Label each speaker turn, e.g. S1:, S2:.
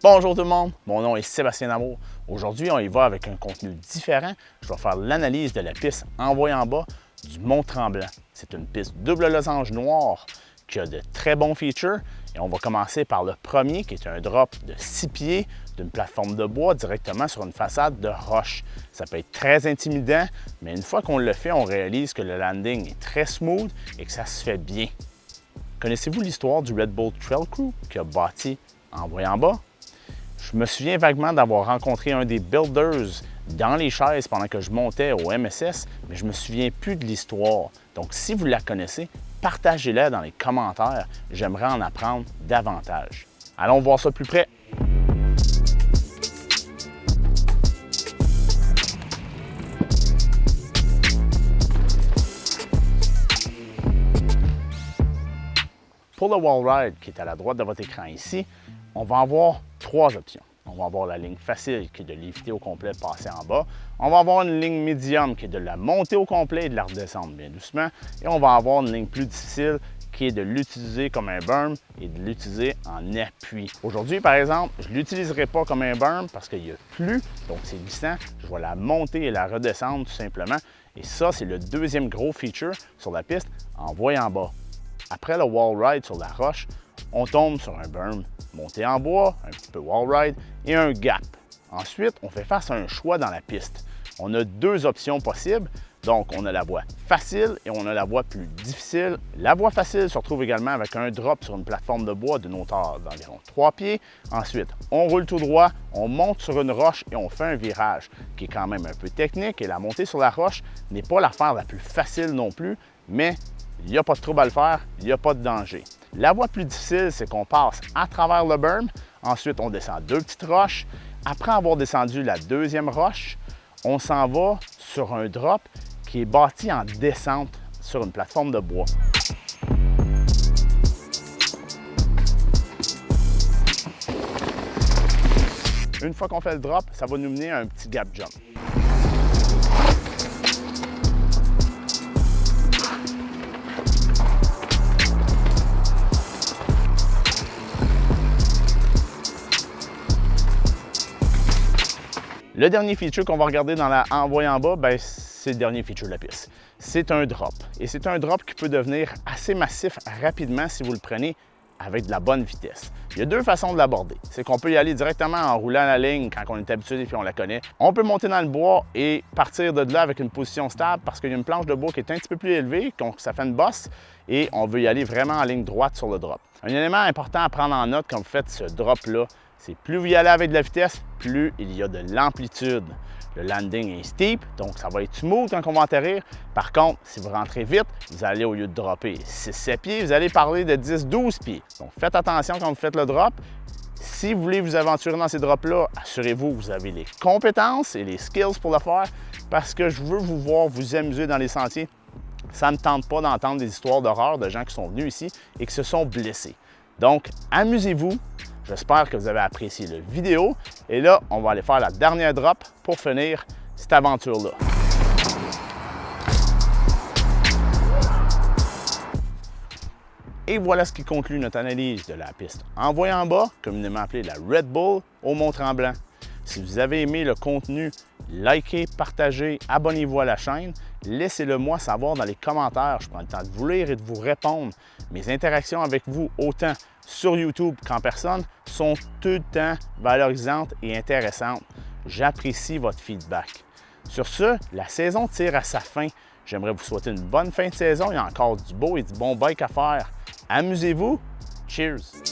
S1: Bonjour tout le monde, mon nom est Sébastien Damour. Aujourd'hui, on y va avec un contenu différent. Je vais faire l'analyse de la piste Envoyé en bas du Mont-Tremblant. C'est une piste double losange noire qui a de très bons features. Et on va commencer par le premier qui est un drop de 6 pieds d'une plateforme de bois directement sur une façade de roche. Ça peut être très intimidant, mais une fois qu'on le fait, on réalise que le landing est très smooth et que ça se fait bien. Connaissez-vous l'histoire du Red Bull Trail Crew qui a bâti Envoyé en bas? Je me souviens vaguement d'avoir rencontré un des builders dans les chaises pendant que je montais au MSS, mais je ne me souviens plus de l'histoire. Donc, si vous la connaissez, partagez-la dans les commentaires. J'aimerais en apprendre davantage. Allons voir ça de plus près. Pour le wall ride qui est à la droite de votre écran ici, on va avoir trois options. On va avoir la ligne facile qui est de lifter au complet, de passer en bas. On va avoir une ligne médium qui est de la monter au complet et de la redescendre bien doucement. Et on va avoir une ligne plus difficile qui est de l'utiliser comme un berm et de l'utiliser en appui. Aujourd'hui, par exemple, je ne l'utiliserai pas comme un berm parce qu'il n'y a plus, donc c'est glissant. Je vais la monter et la redescendre tout simplement. Et ça, c'est le deuxième gros feature sur la piste Envoyé en bas. Après le wall ride sur la roche, on tombe sur un berm monté en bois, un petit peu wall ride et un gap. Ensuite, on fait face à un choix dans la piste. On a deux options possibles. Donc, on a la voie facile et on a la voie plus difficile. La voie facile se retrouve également avec un drop sur une plateforme de bois d'une hauteur d'environ 3 pieds. Ensuite, on roule tout droit, on monte sur une roche et on fait un virage qui est quand même un peu technique. Et la montée sur la roche n'est pas l'affaire la plus facile non plus, mais il n'y a pas de trouble à le faire, il n'y a pas de danger. La voie plus difficile, c'est qu'on passe à travers le berm. Ensuite, on descend deux petites roches. Après avoir descendu la deuxième roche, on s'en va sur un drop qui est bâti en descente sur une plateforme de bois. Une fois qu'on fait le drop, ça va nous mener à un petit gap jump. Le dernier feature qu'on va regarder dans la Envoyé en bas, c'est le dernier feature de la piste. C'est un drop. Et c'est un drop qui peut devenir assez massif rapidement si vous le prenez avec de la bonne vitesse. Il y a deux façons de l'aborder. C'est qu'on peut y aller directement en roulant la ligne quand on est habitué et puis on la connaît. On peut monter dans le bois et partir de là avec une position stable parce qu'il y a une planche de bois qui est un petit peu plus élevée, donc ça fait une bosse et on veut y aller vraiment en ligne droite sur le drop. Un élément important à prendre en note quand vous faites ce drop-là, c'est plus vous y allez avec de la vitesse, plus il y a de l'amplitude. Le landing est steep, donc ça va être smooth quand on va atterrir. Par contre, si vous rentrez vite, vous allez, au lieu de dropper 6-7 pieds, vous allez parler de 10-12 pieds. Donc faites attention quand vous faites le drop. Si vous voulez vous aventurer dans ces drops-là, assurez-vous que vous avez les compétences et les skills pour le faire parce que je veux vous voir vous amuser dans les sentiers. Ça ne me tente pas d'entendre des histoires d'horreur de gens qui sont venus ici et qui se sont blessés. Donc, amusez-vous. J'espère que vous avez apprécié la vidéo. Et là, on va aller faire la dernière drop pour finir cette aventure-là. Et voilà ce qui conclut notre analyse de la piste Envoyé en bas, communément appelée la Red Bull au Mont-Tremblant. Si vous avez aimé le contenu, likez, partagez, abonnez-vous à la chaîne. Laissez-le moi savoir dans les commentaires. Je prends le temps de vous lire et de vous répondre. Mes interactions avec vous, autant sur YouTube qu'en personne, sont tout le temps valorisantes et intéressantes. J'apprécie votre feedback. Sur ce, la saison tire à sa fin. J'aimerais vous souhaiter une bonne fin de saison. Il y a encore du beau et du bon bike à faire. Amusez-vous. Cheers!